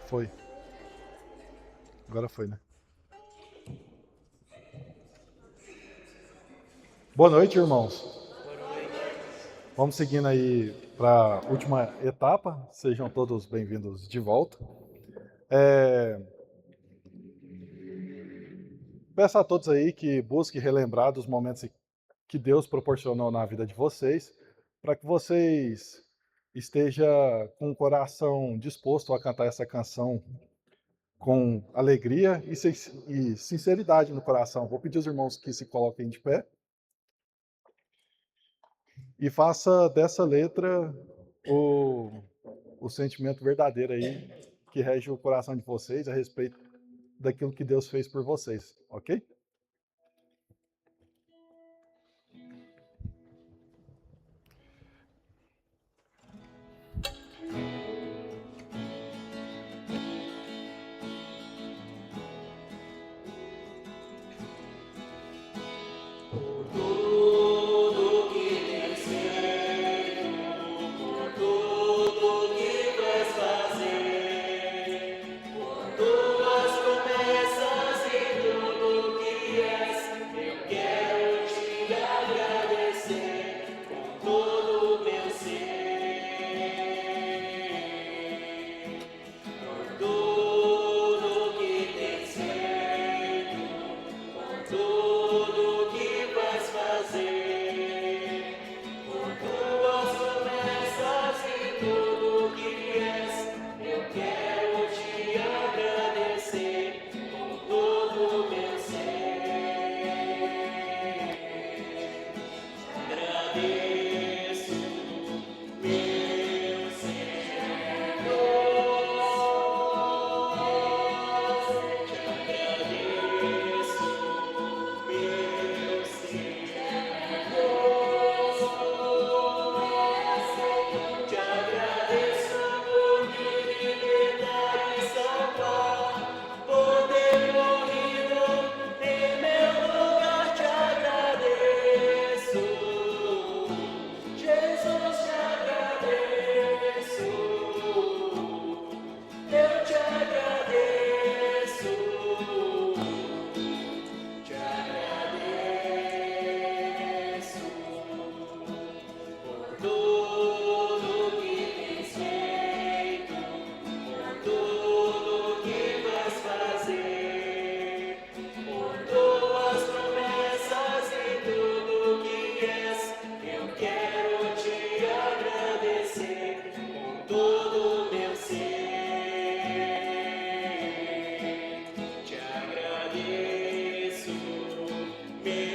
Foi. Agora foi, né? Boa noite, irmãos. Vamos seguindo aí para a última etapa. Sejam todos bem-vindos de volta. Peço a todos aí que busquem relembrar dos momentos que Deus proporcionou na vida de vocês, para que vocês estejam com o coração disposto a cantar essa canção com alegria e sinceridade no coração. Vou pedir aos irmãos que se coloquem de pé e faça dessa letra o, o sentimento verdadeiro aí que rege o coração de vocês a respeito daquilo que Deus fez por vocês, ok? Tudo que tens feito, por tudo que vais fazer, por tuas promessas e tudo que és, eu quero te agradecer com todo o meu ser. Por tudo que tens feito, por tudo que vais fazer, por tuas promessas e tudo que és, eu quero te agradecer com todo o meu ser. Agradeço, meu Senhor, te agradeço, meu Senhor, te agradeço por me libertar e salvar, por ter morrido em meu lugar, te agradeço, Jesus, te agradeço, eu te agradeço, te agradeço por tudo que tens feito, por tudo que vais fazer, por tuas promessas e tudo que és, eu quero te agradecer com todo o meu ser. Te agradeço, meu Senhor.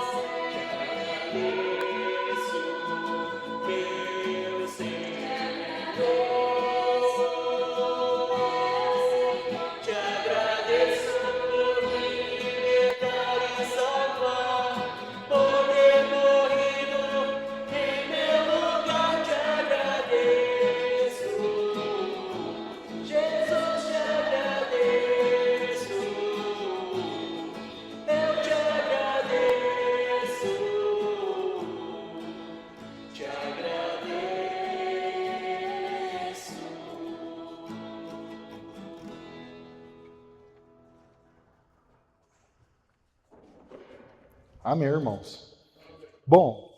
Te agradeço, meu Senhor. Te agradeço por me libertar e salvar, por ter morrido em meu lugar. Te agradeço, Jesus, te agradeço, eu te agradeço, te agradeço. Amém, irmãos. Bom,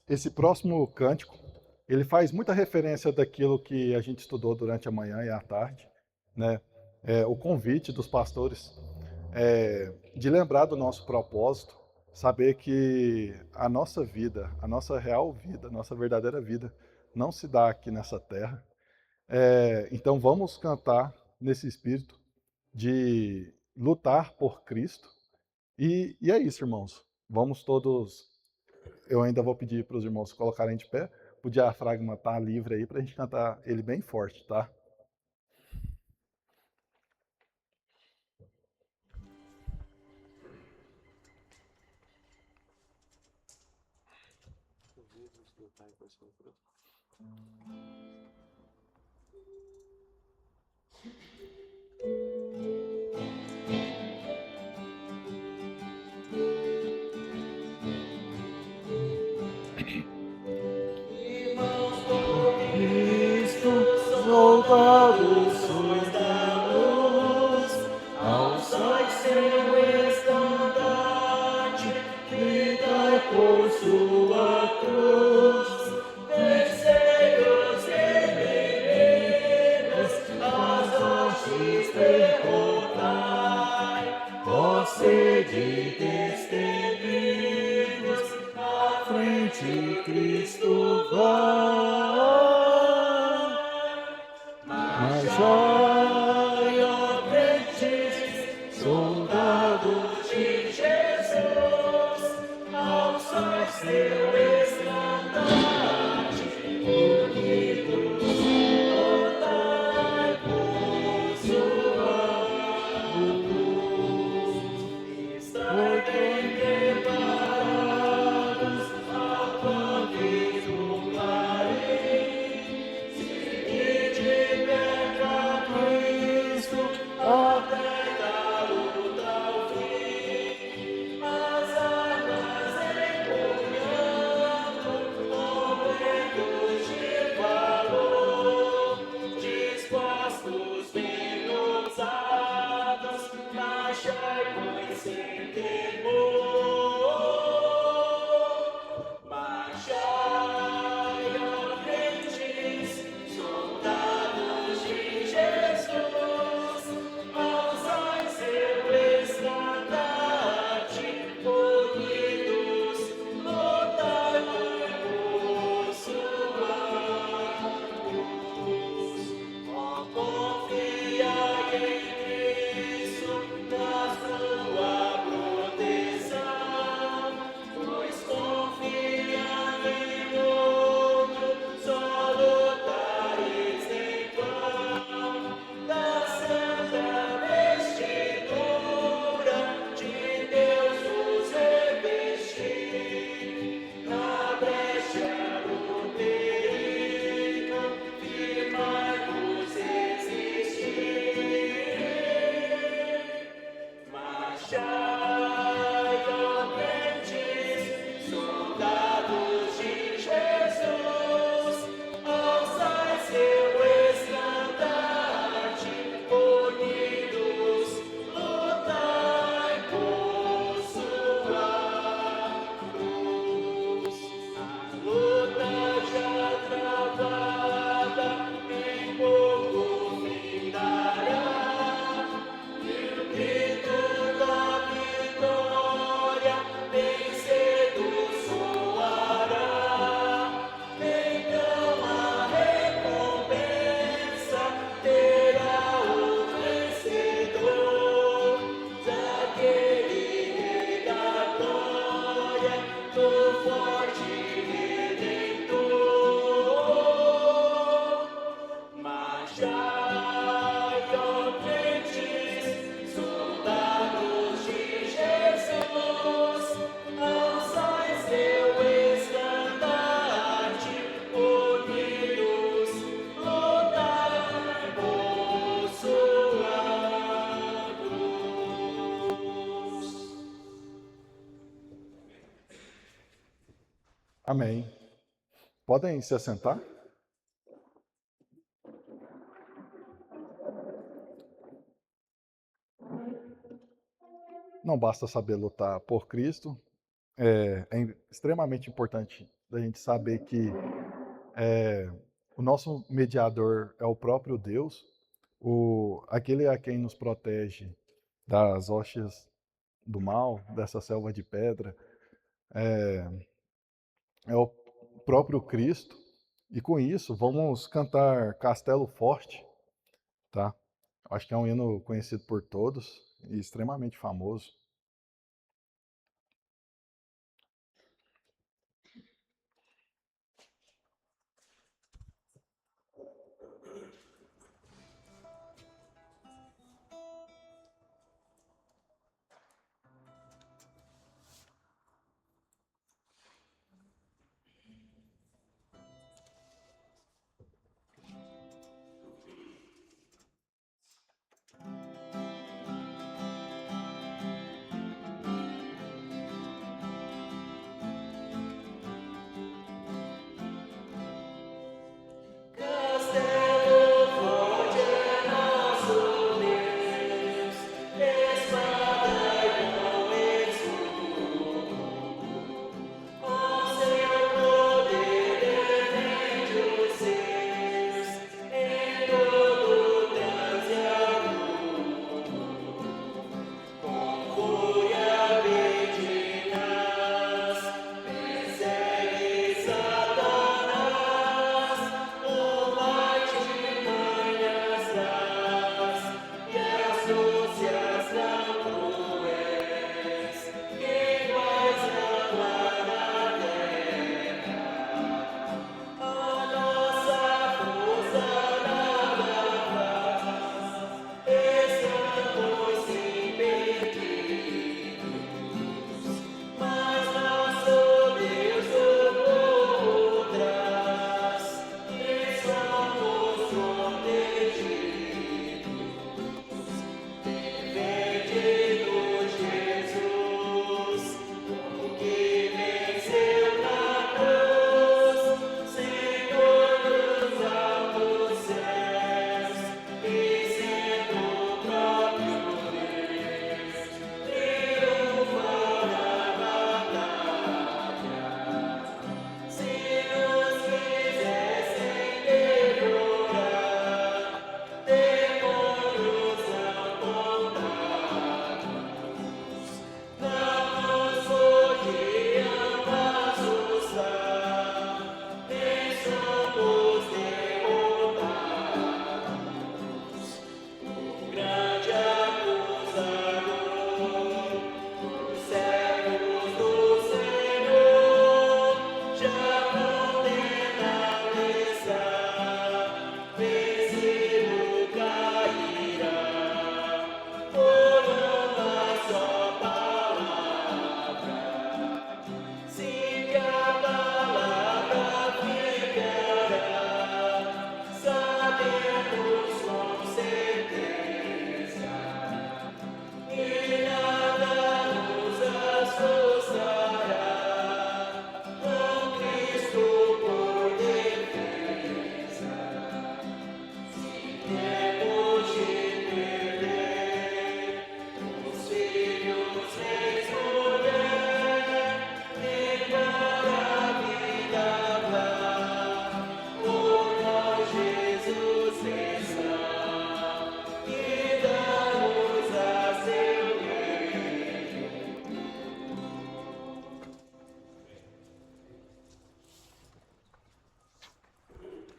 esse próximo cântico, ele faz muita referência daquilo que a gente estudou durante a manhã e a tarde, né? O convite dos pastores de lembrar do nosso propósito, saber que a nossa vida, a nossa real vida, a nossa verdadeira vida, não se dá aqui nessa terra. Então vamos cantar nesse espírito de lutar por Cristo. E é isso, irmãos. Vamos todos. Eu ainda vou pedir para os irmãos se colocarem de pé. O diafragma tá livre aí para a gente cantar ele bem forte, tá? E sua cruz, vencei os inimigos, as hostes derrotai, ó sede testemunhos, à frente Cristo vai. Marchai, ó crentes, soldados de Jesus, alçai seu estandarte, unidos, lutai por sua cruz. Estai bem preparados ao convite do Clarim. Seguide perto a Cristo, até da luta ao fim. As armas empunhando, momentos de valor, dispostos, bem ousados, marchai, pois sem temor. Marchai, ó crentes, soldados de Jesus, alçai seu estandarte, unidos, lutai por sua cruz. Ó, confiai em Cristo, na sua proteção, pois confiando em outro, só lutareis em vão. Da santa vestidura de Deus vos revestir, na brecha do perigo, firmai-vos resistir. Marchai, ó crentes, soldados de Jesus, alçai seu estandarte, unidos, lutai por sua cruz. A luta já travada em pouco findará, e o grito da vitória bem cedo soará. Então a recompensa terá o vencedor, daquele rei da glória, do forte Redentor. Marchai, ó crentes, soldados de Jesus, alçai seu estandarte, unidos, lutai por sua cruz. Amém. Podem se assentar? Não basta saber lutar por Cristo, é extremamente importante da gente saber que o nosso mediador é o próprio Deus, aquele a quem nos protege das hostes do mal, dessa selva de pedra, é o próprio Cristo. E com isso, vamos cantar Castelo Forte, tá? Acho que é um hino conhecido por todos e extremamente famoso.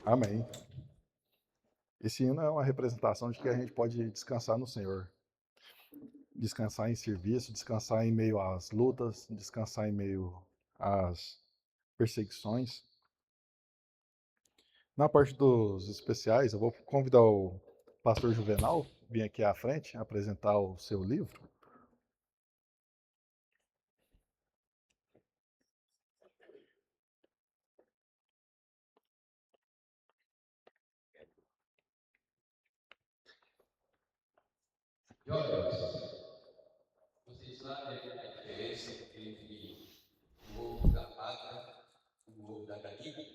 Amém. Esse hino é uma representação de que a gente pode descansar no Senhor. Descansar em serviço, descansar em meio às lutas, descansar em meio às perseguições. Na parte dos especiais, eu vou convidar o pastor Juvenal vir aqui à frente apresentar o seu livro. Jovens, vocês sabem a diferença entre o ovo da pata e o ovo da galinha?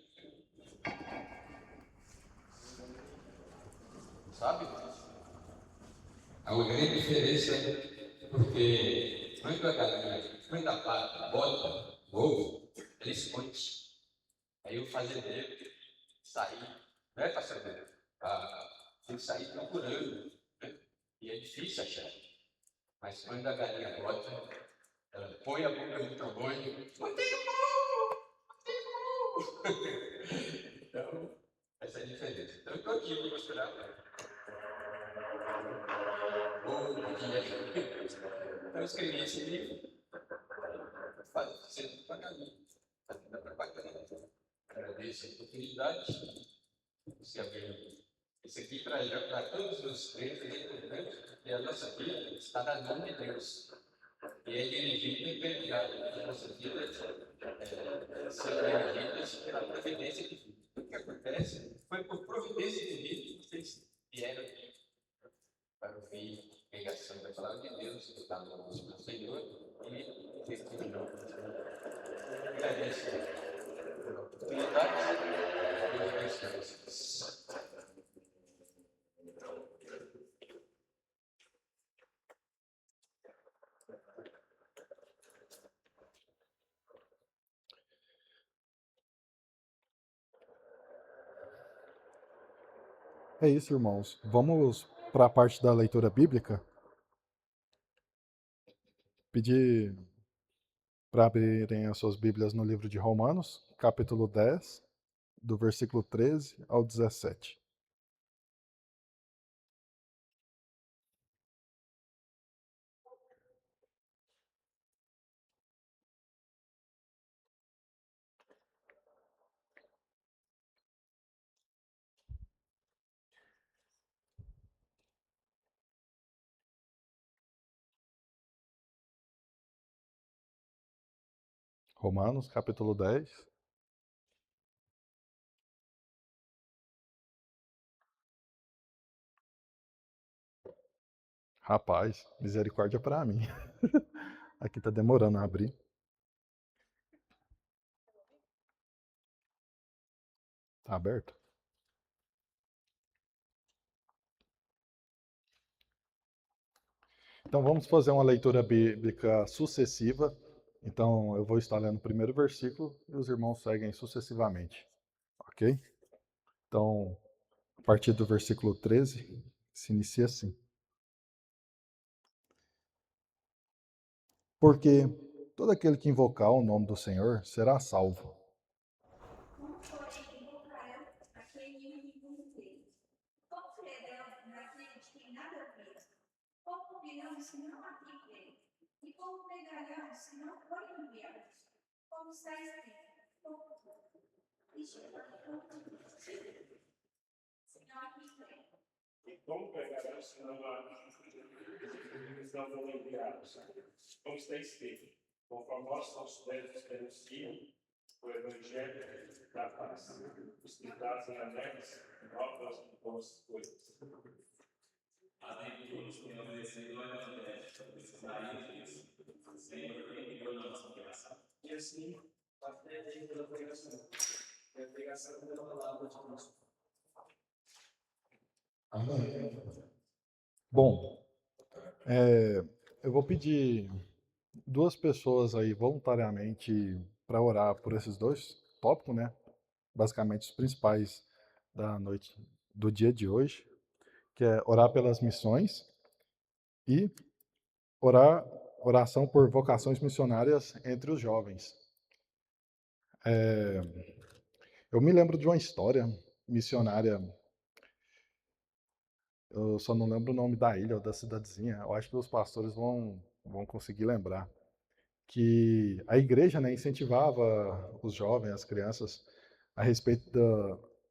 Sabe? Há uma grande diferença porque quando a pata bota o ovo, ela esconde. Aí o fazendeiro sair, não é fazendeiro, tem que sair procurando, né? E é difícil achar. Mas quando a galinha bota, ela põe a boca no trombone, mantém o ovo! Mantém o ovo! Então, essa é a diferença. Então, eu estou aqui para mostrar o que é. Então, eu escrevi esse livro, fazendo propaganda. Fazendo a propaganda. Agradeço a oportunidade. Você abriu isso aqui para todos os crentes é importante, porque a nossa vida está na mão de Deus. E é dirigida e permeada. A nossa vida são dirigidas pela providência divina. O que acontece foi por providência divina que vocês vieram aqui para ouvir a pregação da palavra de Deus, escutar a voz do Senhor e testemunhar. Agradeço pela oportunidade e Deus abençoe vocês. É isso, irmãos. Vamos para a parte da leitura bíblica. Pedir para abrirem as suas Bíblias no livro de Romanos, capítulo 10, do versículo 13 ao 17. Romanos, capítulo 10. Rapaz, misericórdia para mim. Aqui tá demorando a abrir. Tá aberto? Então vamos fazer uma leitura bíblica sucessiva. Então eu vou estar lendo o primeiro versículo e os irmãos seguem sucessivamente. Ok? Então, a partir do versículo 13, se inicia assim. Porque todo aquele que invocar o nome do Senhor será salvo. Como, porém, invocarão aquele inimigo dele? Como crerão naquele de quem nada vê? Como ouvirão se não há quem crê? E como pregarão se não forem enviados? Como está escrito, se não há quem crê. E como pregarão se não foram enviados? Como está escrito, conforme nossos médicos denunciam o Evangelho da paz, os que trazem alegres novas e boas coisas. Além de todos que não mereceram a Evangelho, precisarem disso. Senhor, enviou nossa graça. E assim, a fé vem pela pregação, e a pregação pela palavra de Deus. Amém. Bom, eu vou pedir duas pessoas aí voluntariamente para orar por esses dois tópicos, né? Basicamente os principais da noite, do dia de hoje, que é orar pelas missões e oração por vocações missionárias entre os jovens. Eu me lembro de uma história missionária. Eu só não lembro o nome da ilha ou da cidadezinha. Eu acho que os pastores vão conseguir lembrar. Que a igreja, né, incentivava os jovens, as crianças, a respeito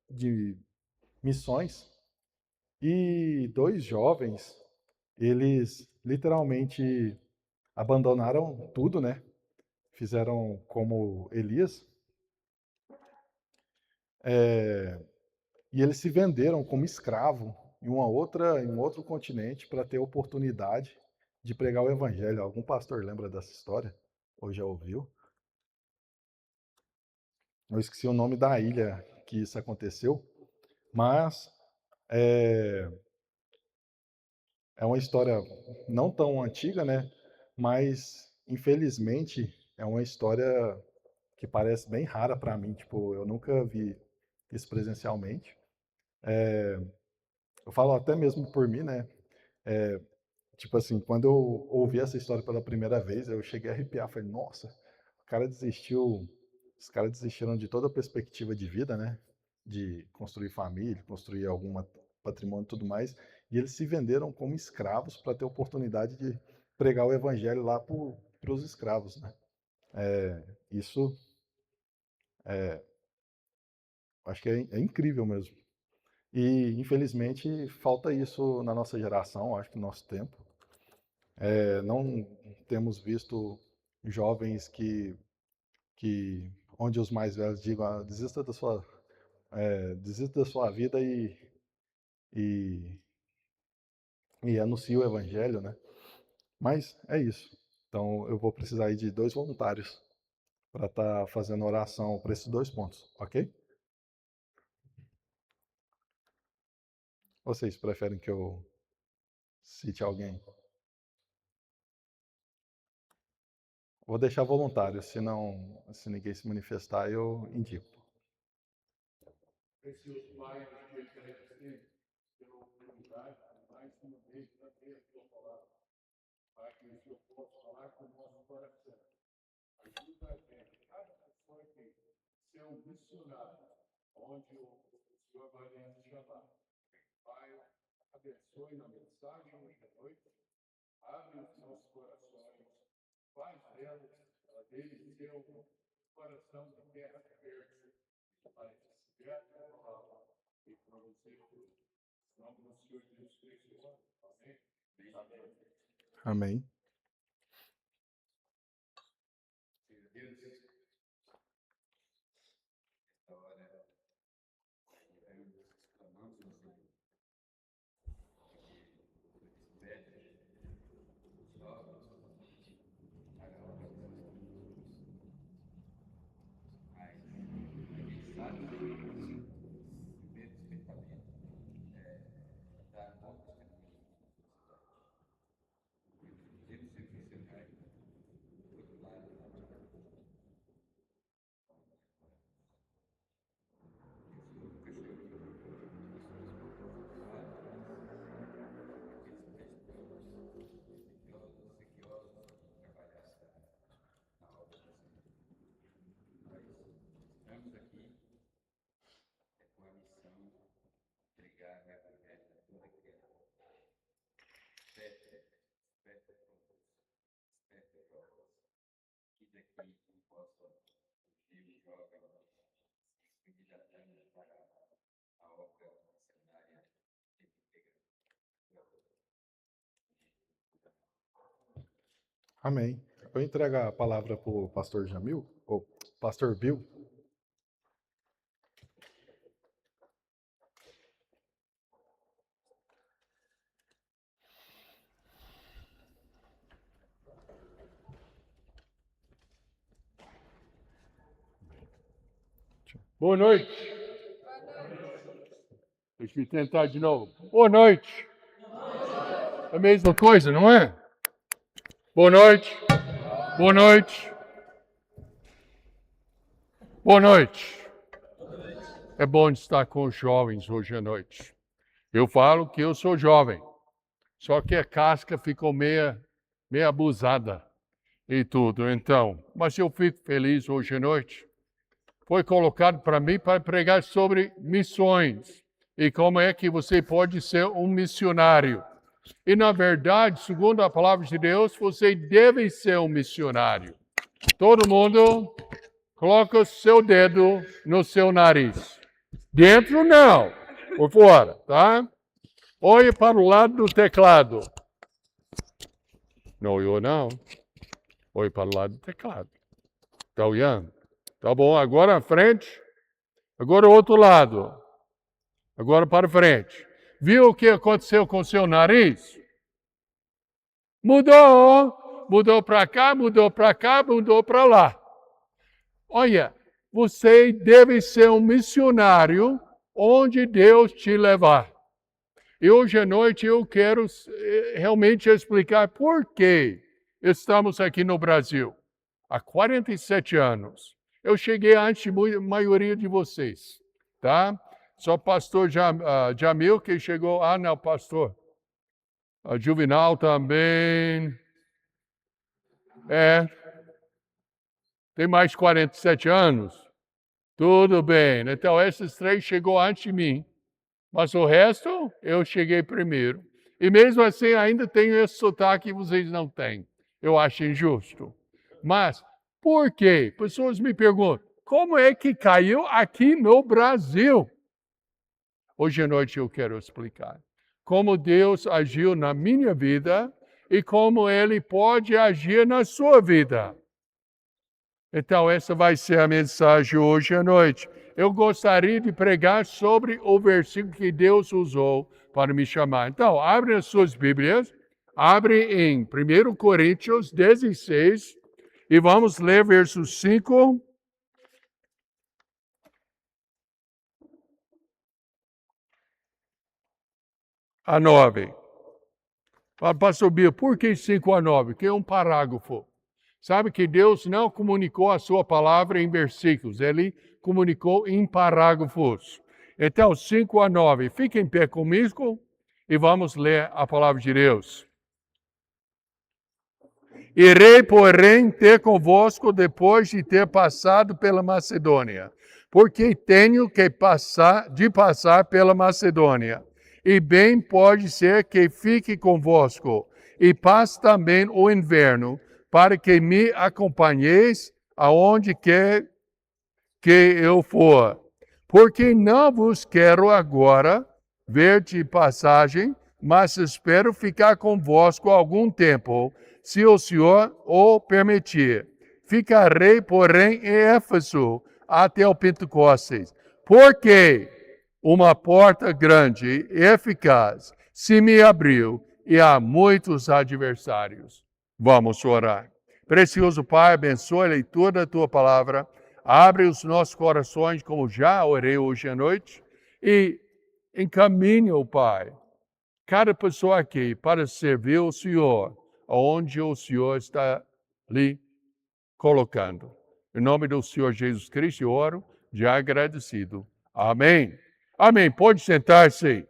de missões. E dois jovens, eles literalmente abandonaram tudo, né? Fizeram como Elias. E eles se venderam como escravo em um outro continente para ter oportunidade de pregar o evangelho. Algum pastor lembra dessa história? Ou já ouviu? Eu esqueci o nome da ilha que isso aconteceu, mas é uma história não tão antiga, né? Mas infelizmente é uma história que parece bem rara para mim. Tipo, eu nunca vi isso presencialmente. Eu falo até mesmo por mim, né? Tipo assim, quando eu ouvi essa história pela primeira vez, eu cheguei a arrepiar. Falei, nossa, o cara desistiu. Os caras desistiram de toda a perspectiva de vida, né? De construir família, construir algum patrimônio e tudo mais. E eles se venderam como escravos para ter oportunidade de pregar o evangelho lá para os escravos, né? Isso acho que é incrível mesmo. E infelizmente falta isso na nossa geração, acho que no nosso tempo. Não temos visto jovens que onde os mais velhos digam, desista da sua vida e, e anuncie o evangelho, né? Mas é isso. Então eu vou precisar aí de 2 voluntários para estar fazendo oração para esses 2 pontos, ok? Ou vocês preferem que eu cite alguém? Vou deixar voluntário, se ninguém se manifestar, eu indico. Precioso Pai, eu te agradecer pela oportunidade, mais uma vez, para ter a tua palavra. Pai, que o Senhor possa falar com o nosso coração. Ajuda a gente, cada pessoa aqui, ser um missionário, onde o Senhor vai nos chamar. Pai, abençoe na mensagem hoje à noite, abre os nossos corações, faz deles ser um coração de terra fértil, para receber a tua palavra e produzir fruto. Em nome do Senhor Jesus Cristo. Amém. Amém. Amém. Amém. Eu vou entregar a palavra para o pastor Jamil, ou pastor Bill. Boa noite. Deixa eu tentar de novo. Boa noite. É a mesma coisa, não é? Boa noite. Boa noite. Boa noite. É bom estar com os jovens hoje à noite. Eu falo que eu sou jovem, só que a casca ficou meia abusada e tudo. Então, mas eu fico feliz hoje à noite, foi colocado para mim para pregar sobre missões e como é que você pode ser um missionário. E, na verdade, segundo a palavra de Deus, você deve ser um missionário. Todo mundo coloca o seu dedo no seu nariz. Dentro não, por fora, tá? Olhe para o lado do teclado. Não olhou, não. Olhe para o lado do teclado. Está olhando? Tá bom, agora à frente. Agora o outro lado. Agora para frente. Viu o que aconteceu com o seu nariz? Mudou. Mudou para cá, mudou para cá, mudou para lá. Olha, você deve ser um missionário onde Deus te levar. E hoje à noite eu quero realmente explicar por que estamos aqui no Brasil. Há 47 anos. Eu cheguei antes da maioria de vocês, tá? Só o pastor Jamil que chegou. Ah, não, pastor. Juvenal também. Tem mais 47 anos? Tudo bem. Então, esses 3 chegou antes de mim. Mas o resto, eu cheguei primeiro. E mesmo assim, ainda tenho esse sotaque que vocês não têm. Eu acho injusto. Mas, por quê? Pessoas me perguntam, como é que caiu aqui no Brasil? Hoje à noite eu quero explicar como Deus agiu na minha vida e como Ele pode agir na sua vida. Então, essa vai ser a mensagem hoje à noite. Eu gostaria de pregar sobre o versículo que Deus usou para me chamar. Então, abre as suas Bíblias, abre em 1 Coríntios 16 e vamos ler versos 5 a 9. Pastor Bia, por que 5 a 9? Que é um parágrafo. Sabe que Deus não comunicou a sua palavra em versículos, Ele comunicou em parágrafos. Então, 5 a 9. Fique em pé comigo e vamos ler a palavra de Deus. Irei, porém, ter convosco depois de ter passado pela Macedônia, porque tenho que passar pela Macedônia. E bem pode ser que fique convosco, e passe também o inverno, para que me acompanheis aonde quer que eu for. Porque não vos quero agora ver de passagem, mas espero ficar convosco algum tempo, se o Senhor o permitir. Ficarei, porém, em Éfeso até o Pentecostes. Porque uma porta grande e eficaz se me abriu e há muitos adversários. Vamos orar. Precioso Pai, abençoa a leitura da Tua palavra. Abre os nossos corações, como já orei hoje à noite, e encaminha, o Pai, cada pessoa aqui para servir o Senhor, onde o Senhor está lhe colocando. Em nome do Senhor Jesus Cristo, eu oro, já agradecido. Amém. Amém. Pode sentar-se.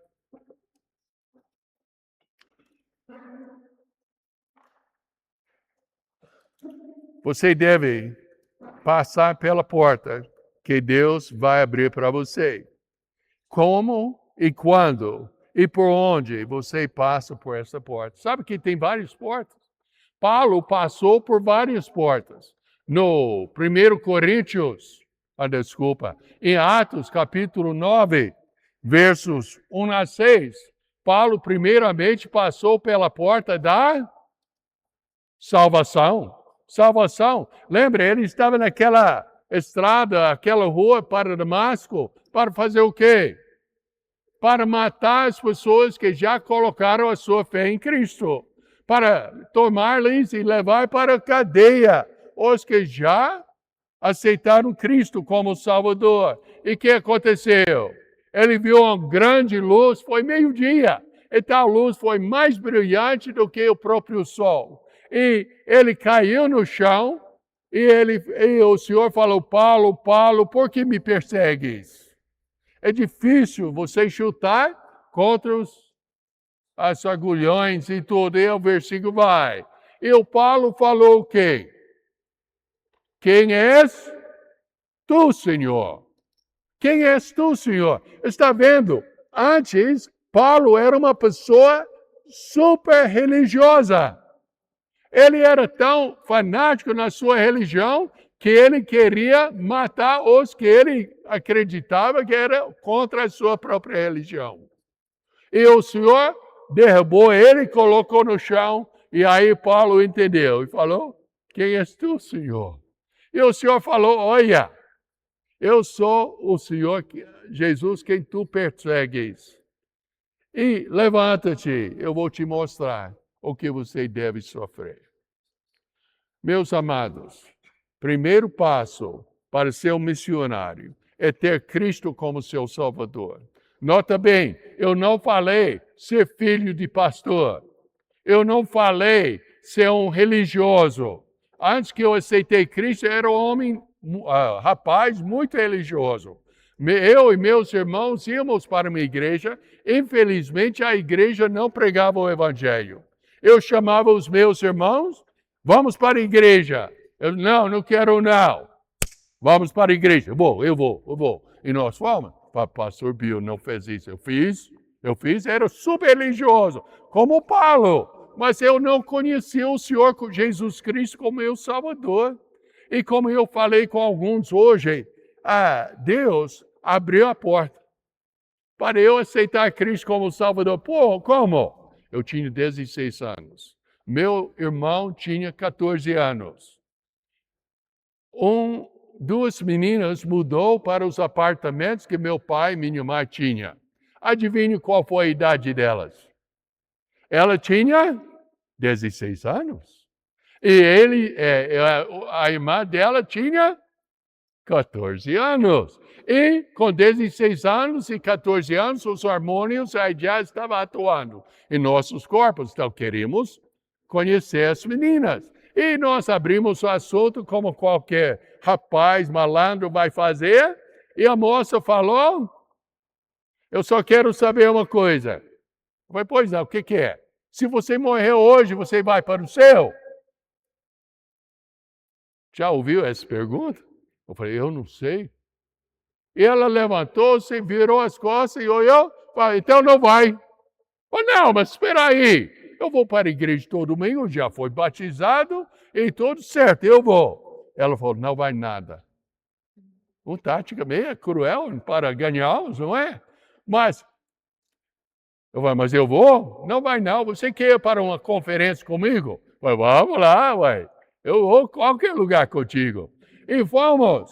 Você deve passar pela porta que Deus vai abrir para você. Como e quando e por onde você passa por essa porta. Sabe que tem várias portas? Paulo passou por várias portas. No 1 Coríntios, em Atos capítulo 9, versos 1 a 6, Paulo primeiramente passou pela porta da salvação. Lembra, ele estava naquela estrada, aquela rua para Damasco, para fazer o quê? Para matar as pessoas que já colocaram a sua fé em Cristo. Para tomar-lhes e levar para a cadeia os que já aceitaram Cristo como Salvador. E o que aconteceu? Ele viu uma grande luz, foi meio-dia. E tal luz foi mais brilhante do que o próprio sol. E ele caiu no chão e o Senhor falou, Paulo, por que me persegues? É difícil você chutar contra as agulhões e tudo. E o versículo vai. E o Paulo falou o quê? Quem és tu, Senhor? Quem és tu, Senhor? Está vendo? Antes, Paulo era uma pessoa super religiosa. Ele era tão fanático na sua religião que ele queria matar os que ele acreditava que era contra a sua própria religião. E o Senhor derrubou ele, colocou no chão, e aí Paulo entendeu e falou, quem és tu, Senhor? E o Senhor falou, olha, eu sou o Senhor Jesus, quem tu persegues. E levanta-te, eu vou te mostrar o que você deve sofrer. Meus amados, primeiro passo para ser um missionário é ter Cristo como seu Salvador. Nota bem, eu não falei ser filho de pastor. Eu não falei ser um religioso. Antes que eu aceitei Cristo, eu era um homem, rapaz muito religioso. Eu e meus irmãos íamos para uma igreja. Infelizmente, a igreja não pregava o evangelho. Eu chamava os meus irmãos, vamos para a igreja. Eu, não quero não. Vamos para a igreja. Eu vou. E nós fomos. Pastor Bill não fez isso. Eu fiz, era super religioso, como Paulo. Mas eu não conhecia o Senhor Jesus Cristo como meu Salvador. E como eu falei com alguns hoje, Deus abriu a porta para eu aceitar Cristo como Salvador. Pô, como? Eu tinha 16 anos. Meu irmão tinha 14 anos. Duas meninas mudou para os apartamentos que meu pai e minha mãe tinham. Adivinhe qual foi a idade delas? Ela tinha 16 anos. E a irmã dela tinha 14 anos. E com 16 anos e 14 anos, os hormônios já estavam atuando em nossos corpos. Então, queríamos conhecer as meninas. E nós abrimos o assunto como qualquer rapaz malandro vai fazer. E a moça falou, eu só quero saber uma coisa. Eu falei, pois não, o que é? Se você morrer hoje, você vai para o céu? Já ouviu essa pergunta? Eu falei, eu não sei. E ela levantou-se, virou as costas e olhou, falou, então não vai. Eu falei, não, mas espera aí. Eu vou para a igreja todo domingo, já foi batizado e tudo certo, eu vou. Ela falou, não vai nada. Uma tática meio cruel para ganhá-los, não é? Mas eu vou? Não vai não. Você quer ir para uma conferência comigo? Eu falei, vamos lá, ué. Eu vou a qualquer lugar contigo. E fomos.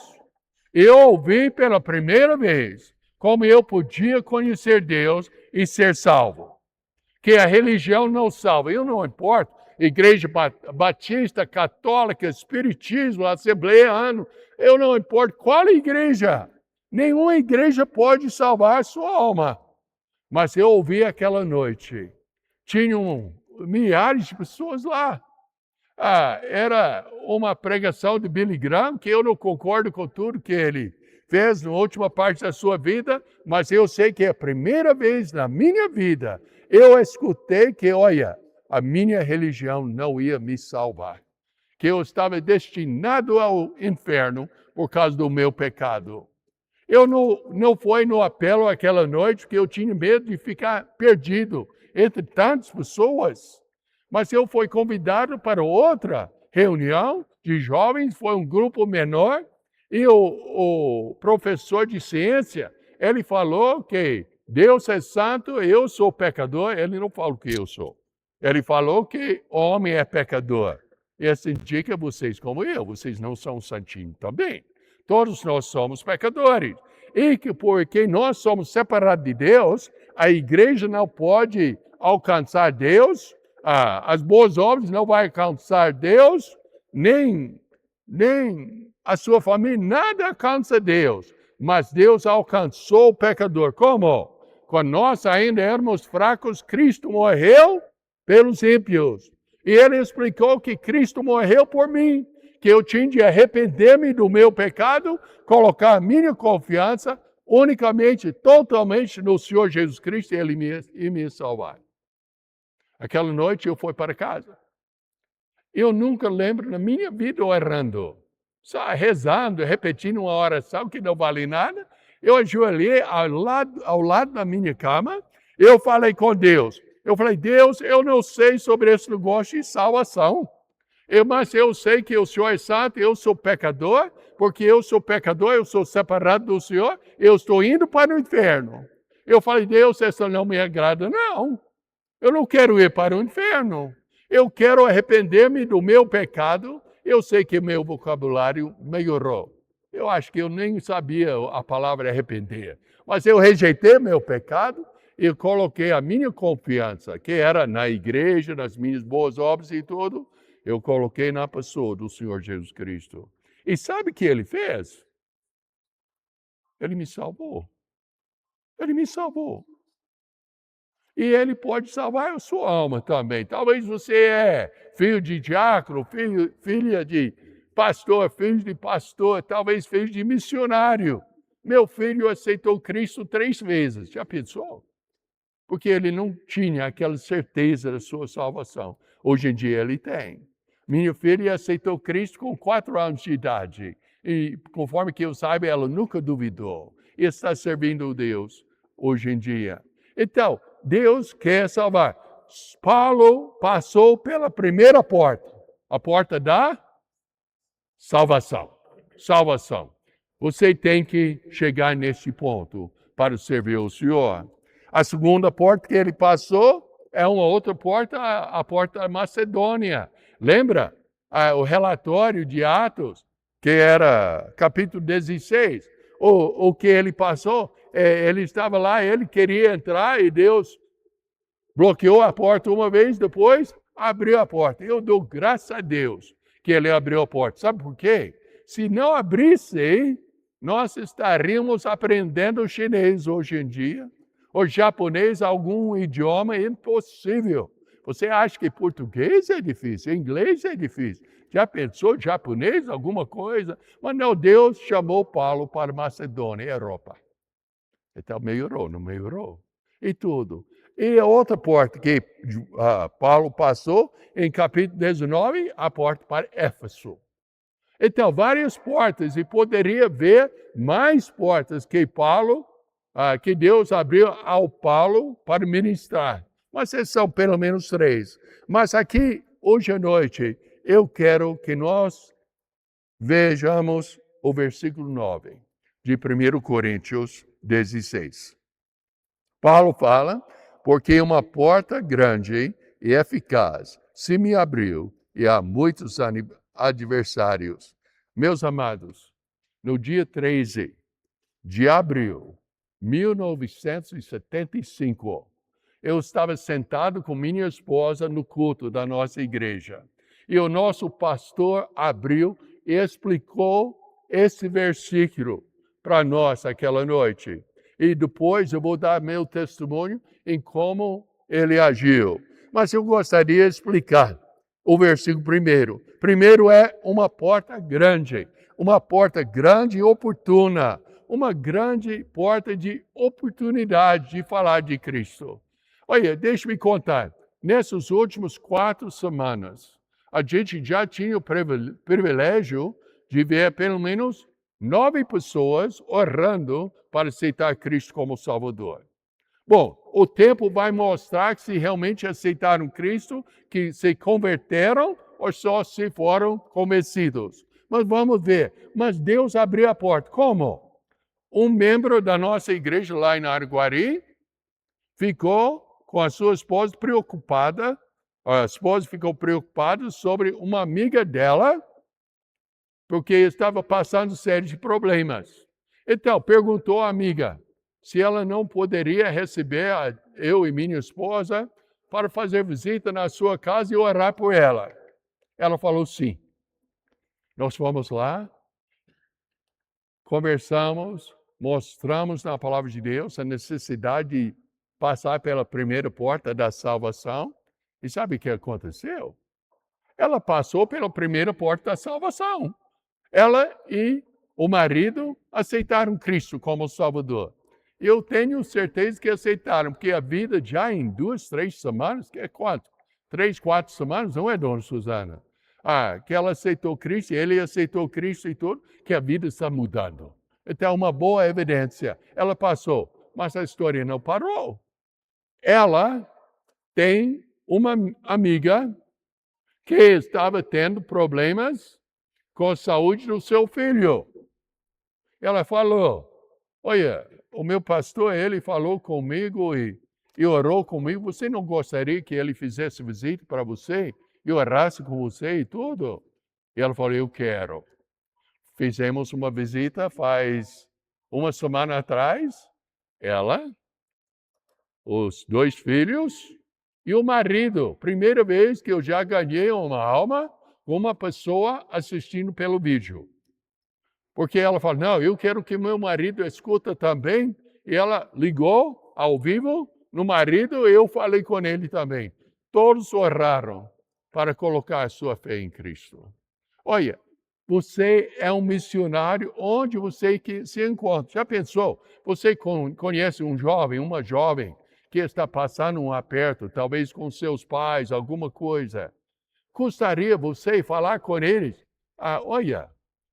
Eu ouvi pela primeira vez como eu podia conhecer Deus e ser salvo. Que a religião não salva. Eu não importo. Igreja batista, católica, espiritismo, assembleiano. Eu não importo qual igreja. Nenhuma igreja pode salvar a sua alma. Mas eu ouvi aquela noite. Tinham milhares de pessoas lá. Era uma pregação de Billy Graham, que eu não concordo com tudo que ele fez na última parte da sua vida, mas eu sei que é a primeira vez na minha vida eu escutei que, olha, a minha religião não ia me salvar. Que eu estava destinado ao inferno por causa do meu pecado. Eu não fui no apelo aquela noite porque eu tinha medo de ficar perdido entre tantas pessoas. Mas eu fui convidado para outra reunião de jovens, foi um grupo menor, e o professor de ciência, ele falou que Deus é santo, eu sou pecador. Ele não falou que eu sou. Ele falou que homem é pecador. Isso indica vocês como eu, vocês não são santinhos também. Todos nós somos pecadores. E que porque nós somos separados de Deus, a igreja não pode alcançar Deus, as boas obras não vão alcançar Deus, nem a sua família, nada alcança Deus. Mas Deus alcançou o pecador. Como? Quando nós ainda éramos fracos, Cristo morreu pelos ímpios. E ele explicou que Cristo morreu por mim, que eu tinha de arrepender-me do meu pecado, colocar a minha confiança unicamente, totalmente no Senhor Jesus Cristo e Ele me salvar. Aquela noite eu fui para casa. Eu nunca lembro na minha vida orando. só rezando, repetindo uma oração que não vale nada. Eu ajoelhei ao lado da minha cama, eu falei com Deus. Eu falei, Deus, eu não sei sobre esse negócio de salvação. Mas eu sei que o Senhor é santo, eu sou pecador, porque eu sou pecador, eu sou separado do Senhor, eu estou indo para o inferno. Eu falei, Deus, isso não me agrada, não. Eu não quero ir para o inferno. Eu quero arrepender-me do meu pecado. Eu sei que meu vocabulário melhorou. Eu acho que eu nem sabia a palavra arrepender. Mas eu rejeitei meu pecado e coloquei a minha confiança, que era na igreja, nas minhas boas obras e tudo, eu coloquei na pessoa do Senhor Jesus Cristo. E sabe o que ele fez? Ele me salvou. Ele me salvou. E ele pode salvar a sua alma também. Talvez você é filho de diácono, filha de pastor, filho de pastor, talvez filho de missionário. Meu filho aceitou Cristo 3 vezes. Já pensou? Porque ele não tinha aquela certeza da sua salvação. Hoje em dia ele tem. Minha filha aceitou Cristo com 4 anos de idade. E conforme que eu saiba, ela nunca duvidou. E está servindo a Deus hoje em dia. Então, Deus quer salvar. Paulo passou pela primeira porta. A porta da salvação. Salvação. Você tem que chegar nesse ponto para servir o Senhor. A segunda porta que ele passou é uma outra porta, a porta da Macedônia. Lembra o relatório de Atos, que era capítulo 16? O que ele passou, ele estava lá, ele queria entrar e Deus bloqueou a porta uma vez, depois abriu a porta. Eu dou graças a Deus que ele abriu a porta. Sabe por quê? Se não abrisse, nós estaríamos aprendendo chinês hoje em dia. Ou japonês, algum idioma impossível. Você acha que português é difícil, inglês é difícil. Já pensou japonês, alguma coisa? Mas não, Deus chamou Paulo para Macedônia, Europa. Então melhorou, não melhorou? E tudo. E a outra porta que Paulo passou, em capítulo 19, a porta para Éfeso. Então, várias portas, e poderia ver mais portas que que Deus abriu ao Paulo para ministrar. Mas esses são pelo menos 3. Mas aqui, hoje à noite, eu quero que nós vejamos o versículo 9 de 1 Coríntios 16. Paulo fala, porque uma porta grande e eficaz se me abriu e há muitos adversários. Meus amados, no dia 13 de abril 1975, eu estava sentado com minha esposa no culto da nossa igreja. E o nosso pastor abriu e explicou esse versículo para nós aquela noite. E depois eu vou dar meu testemunho em como ele agiu. Mas eu gostaria de explicar o versículo primeiro. Primeiro é uma porta grande e oportuna. Uma grande porta de oportunidade de falar de Cristo. Olha, deixe-me contar. Nessas últimas 4 semanas, a gente já tinha o privilégio de ver pelo menos 9 pessoas orando para aceitar Cristo como Salvador. Bom, o tempo vai mostrar que se realmente aceitaram Cristo, que se converteram ou só se foram convencidos. Mas vamos ver. Mas Deus abriu a porta. Como? Um membro da nossa igreja lá em Araguari ficou com a sua esposa preocupada. A esposa ficou preocupada sobre uma amiga dela, porque estava passando série de problemas. Então, perguntou à amiga se ela não poderia receber eu e minha esposa para fazer visita na sua casa e orar por ela. Ela falou sim. Nós fomos lá, conversamos, mostramos na palavra de Deus a necessidade de passar pela primeira porta da salvação. E sabe o que aconteceu? Ela passou pela primeira porta da salvação. Ela e o marido aceitaram Cristo como Salvador. Eu tenho certeza que aceitaram, porque a vida já em 2, 3 semanas, que é quanto? 3, 4 semanas, não é, dona Suzana? que ela aceitou Cristo, ele aceitou Cristo e tudo, que a vida está mudando. Então, uma boa evidência. Ela passou, mas a história não parou. Ela tem uma amiga que estava tendo problemas com a saúde do seu filho. Ela falou, olha, o meu pastor, ele falou comigo e orou comigo, você não gostaria que ele fizesse visita para você e orasse com você e tudo? E ela falou, eu quero. Fizemos uma visita faz uma semana atrás, ela, os 2 filhos e o marido. Primeira vez que eu já ganhei uma alma com uma pessoa assistindo pelo vídeo. Porque ela falou, não, eu quero que meu marido escuta também. E ela ligou ao vivo no marido e eu falei com ele também. Todos oraram para colocar a sua fé em Cristo. Olha, você é um missionário onde você se encontra. Já pensou? Você conhece um jovem, uma jovem que está passando um aperto, talvez com seus pais, alguma coisa. Gostaria você falar com eles? Olha,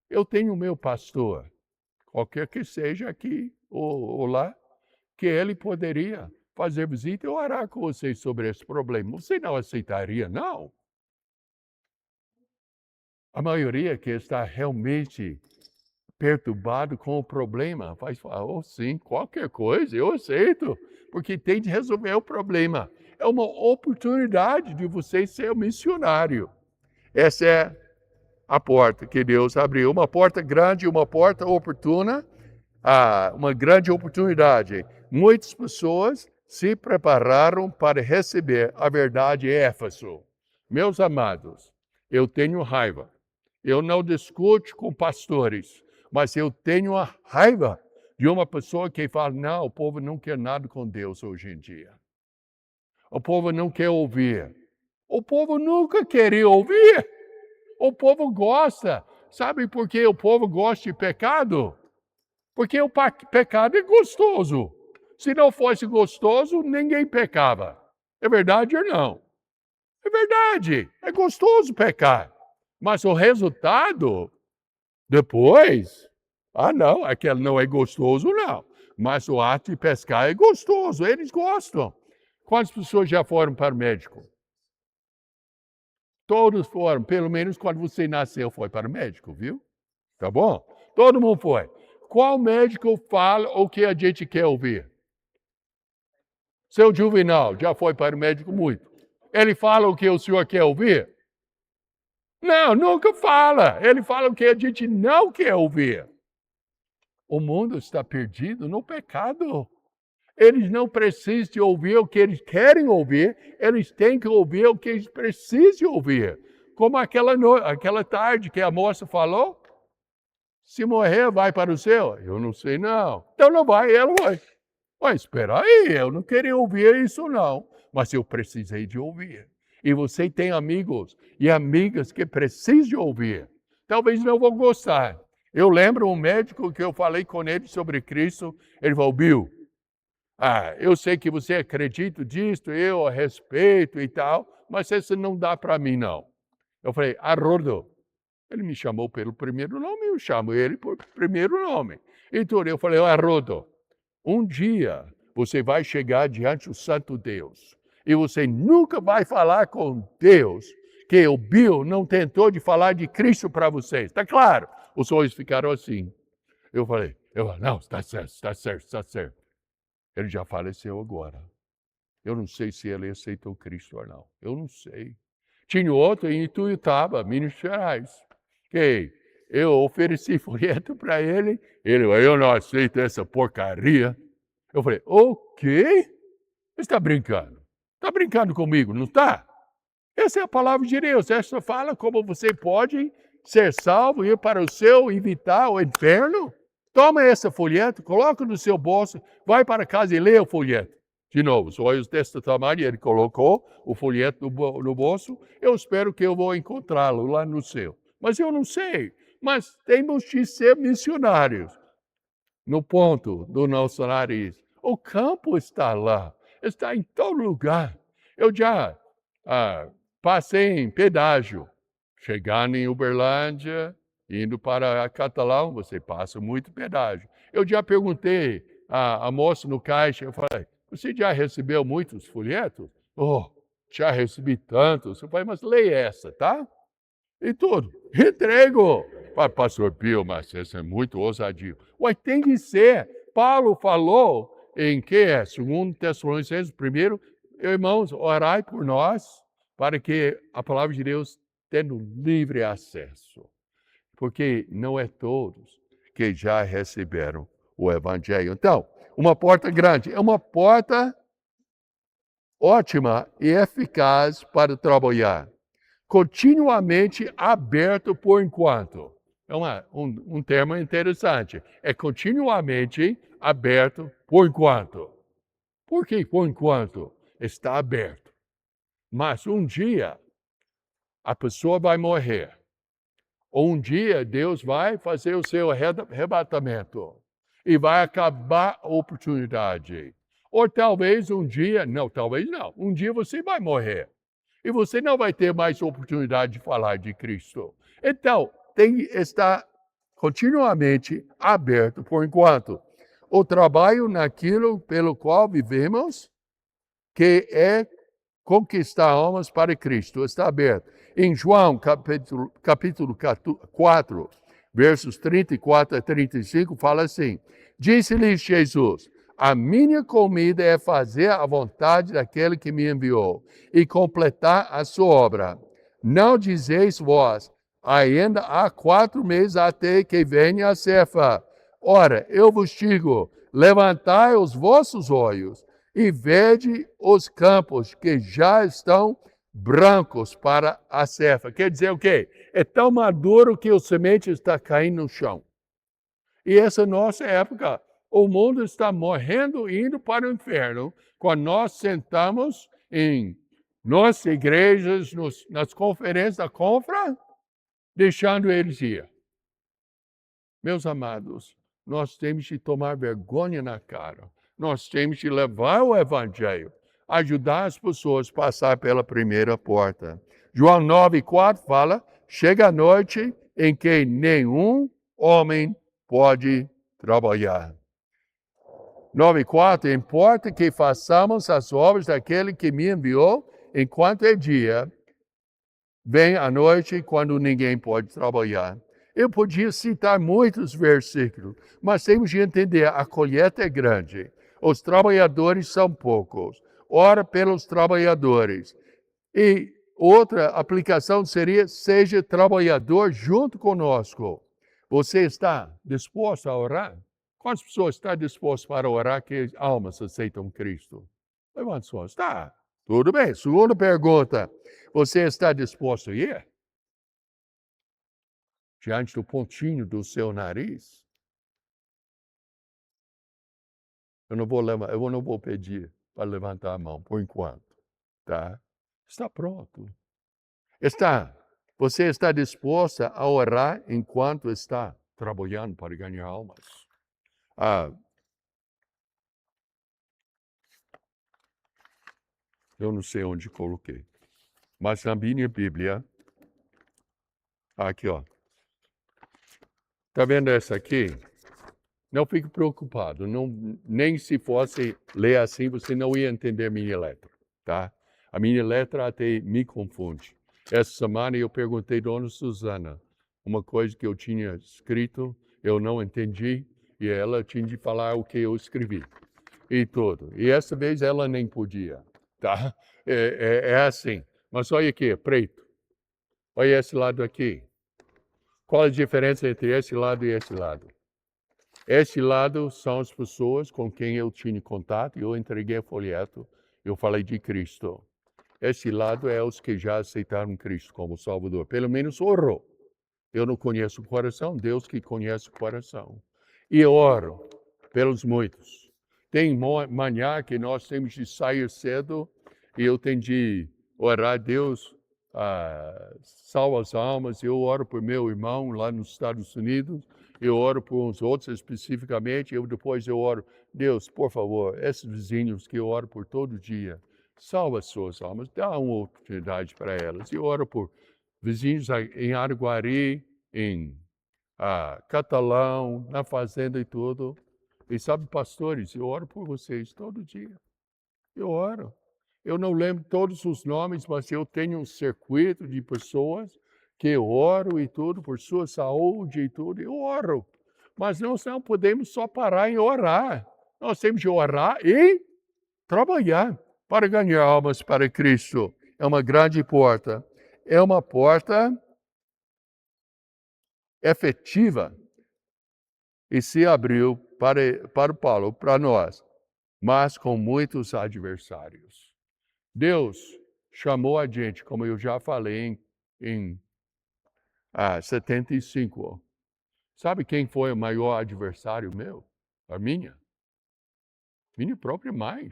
eu tenho o meu pastor, qualquer que seja aqui ou lá, que ele poderia fazer visita e orar com vocês sobre esse problema. Você não aceitaria, não? A maioria que está realmente perturbado com o problema vai falar, sim, qualquer coisa, eu aceito, porque tem de resolver o problema. É uma oportunidade de você ser um missionário. Essa é a porta que Deus abriu, uma porta grande, uma porta oportuna, uma grande oportunidade. Muitas pessoas se prepararam para receber a verdade em Éfeso. Meus amados, eu tenho raiva. Eu não discuto com pastores, mas eu tenho a raiva de uma pessoa que fala, não, o povo não quer nada com Deus hoje em dia. O povo não quer ouvir. O povo nunca queria ouvir. O povo gosta. Sabe por que o povo gosta de pecado? Porque o pecado é gostoso. Se não fosse gostoso, ninguém pecava. É verdade ou não? É verdade. É gostoso pecar. Mas o resultado, depois, não, aquele não é gostoso, não. Mas o ato de pescar é gostoso, eles gostam. Quantas pessoas já foram para o médico? Todos foram, pelo menos quando você nasceu foi para o médico, viu? Tá bom? Todo mundo foi. Qual médico fala o que a gente quer ouvir? Seu Juvenal já foi para o médico muito. Ele fala o que o senhor quer ouvir? Não, nunca fala. Ele fala o que a gente não quer ouvir. O mundo está perdido no pecado. Eles não precisam de ouvir o que eles querem ouvir, eles têm que ouvir o que eles precisam ouvir. Como aquela tarde que a moça falou, se morrer, vai para o céu? Eu não sei, não. Então não vai, ela vai. Mas espera aí, eu não queria ouvir isso, não. Mas eu precisei de ouvir. E você tem amigos e amigas que precisam de ouvir. Talvez não vão gostar. Eu lembro um médico que eu falei com ele sobre Cristo, ele falou, Bill, eu sei que você acredita disso, eu respeito e tal, mas isso não dá para mim, não. Eu falei, Haroldo. Ele me chamou pelo primeiro nome, eu chamo ele por primeiro nome. Então eu falei, Haroldo, um dia você vai chegar diante do Santo Deus e você nunca vai falar com Deus que o Bill não tentou de falar de Cristo para vocês. Está claro? Os olhos ficaram assim. Eu falei, não, está certo. Ele já faleceu agora. Eu não sei se ele aceitou Cristo ou não. Eu não sei. Tinha outro em Ituiutaba, Minas Gerais, que eu ofereci folheto para ele. Ele falou, eu não aceito essa porcaria. Eu falei, o quê? Você está brincando? Está brincando comigo, não está? Essa é a palavra de Deus. Essa fala como você pode ser salvo, ir para o céu, evitar o inferno. Toma essa folheto, coloca no seu bolso, vai para casa e lê o folheto. De novo, os olhos desse tamanho, ele colocou o folheto no bolso. Eu espero que eu vou encontrá-lo lá no céu. Mas eu não sei. Mas temos de ser missionários. No ponto do nosso nariz. O campo está lá. Está em todo lugar. Eu já passei em pedágio. Chegando em Uberlândia, indo para Catalão, você passa muito pedágio. Eu já perguntei a moça no caixa, eu falei, você já recebeu muitos folhetos? Oh, já recebi tantos. Eu falei, mas leia essa, tá? E tudo. Entrego. Pastor Pio, mas isso é muito ousadio. Ué, tem que ser. Paulo falou em que é? 2 Tessalonicenses, primeiro, irmãos, orai por nós, para que a palavra de Deus tenha livre acesso. Porque não é todos que já receberam o evangelho. Então, uma porta grande é uma porta ótima e eficaz para trabalhar. Continuamente aberto por enquanto. É um termo interessante. É continuamente aberto por enquanto. Por que por enquanto? Está aberto. Mas um dia a pessoa vai morrer. Ou um dia Deus vai fazer o seu arrebatamento. E vai acabar a oportunidade. Ou talvez um dia, não, talvez não. Um dia você vai morrer. E você não vai ter mais oportunidade de falar de Cristo. Então, tem que estar continuamente aberto por enquanto. O trabalho naquilo pelo qual vivemos, que é conquistar almas para Cristo, está aberto. Em João, capítulo 4, versos 34 a 35, fala assim, disse-lhes Jesus, a minha comida é fazer a vontade daquele que me enviou e completar a sua obra. Não dizeis vós, ainda há 4 meses até que venha a ceifa. Ora, eu vos digo, levantai os vossos olhos e vede os campos que já estão brancos para a ceifa. Quer dizer o quê? É tão maduro que o semente está caindo no chão. E essa nossa época, o mundo está morrendo e indo para o inferno quando nós sentamos em nossas igrejas, nas conferências da Confra, deixando eles ir. Meus amados, nós temos de tomar vergonha na cara. Nós temos de levar o evangelho, ajudar as pessoas a passar pela primeira porta. João 9,4 fala, chega a noite em que nenhum homem pode trabalhar. 9,4, importa que façamos as obras daquele que me enviou enquanto é dia, vem a noite quando ninguém pode trabalhar. Eu podia citar muitos versículos, mas temos de entender, a colheita é grande, os trabalhadores são poucos. Ora pelos trabalhadores. E outra aplicação seria, seja trabalhador junto conosco. Você está disposto a orar? Quantas pessoas estão dispostas para orar que almas aceitam Cristo? Levante suas. Está. Tudo bem. Segunda pergunta. Você está disposto a ir? Diante do pontinho do seu nariz? Eu não vou pedir para levantar a mão, por enquanto. Tá? Está pronto. Você está disposta a orar enquanto está trabalhando para ganhar almas? Eu não sei onde coloquei. Mas na minha Bíblia, aqui ó. Está vendo essa aqui? Não fique preocupado. Nem se fosse ler assim, você não ia entender minha letra. Tá? A minha letra até me confunde. Essa semana eu perguntei a dona Suzana uma coisa que eu tinha escrito, eu não entendi, e ela tinha de falar o que eu escrevi. E tudo. E essa vez ela nem podia. Tá? É assim. Mas olha aqui, preto. Olha esse lado aqui. Qual a diferença entre esse lado e esse lado? Esse lado são as pessoas com quem eu tinha contato, eu entreguei folheto, eu falei de Cristo. Esse lado é os que já aceitaram Cristo como Salvador. Pelo menos orou. Eu não conheço o coração, Deus que conhece o coração. E oro pelos muitos. Tem manhã que nós temos de sair cedo e eu tenho de orar, Deus, salva as almas. Eu oro por meu irmão lá nos Estados Unidos, eu oro por uns outros especificamente, depois eu oro, Deus, por favor, esses vizinhos que eu oro por todo dia, salva as suas almas, dá uma oportunidade para elas. Eu oro por vizinhos em Araguari, em Catalão, na fazenda e tudo. E sabe, pastores, eu oro por vocês todo dia. Eu oro. Eu não lembro todos os nomes, mas eu tenho um circuito de pessoas que eu oro e tudo, por sua saúde e tudo. Eu oro. Mas nós não podemos só parar em orar. Nós temos de orar e trabalhar para ganhar almas para Cristo. É uma grande porta. É uma porta efetiva. E se abriu para Paulo, para nós, mas com muitos adversários. Deus chamou a gente, como eu já falei em 75. Sabe quem foi o maior adversário meu? A minha. Minha própria mãe.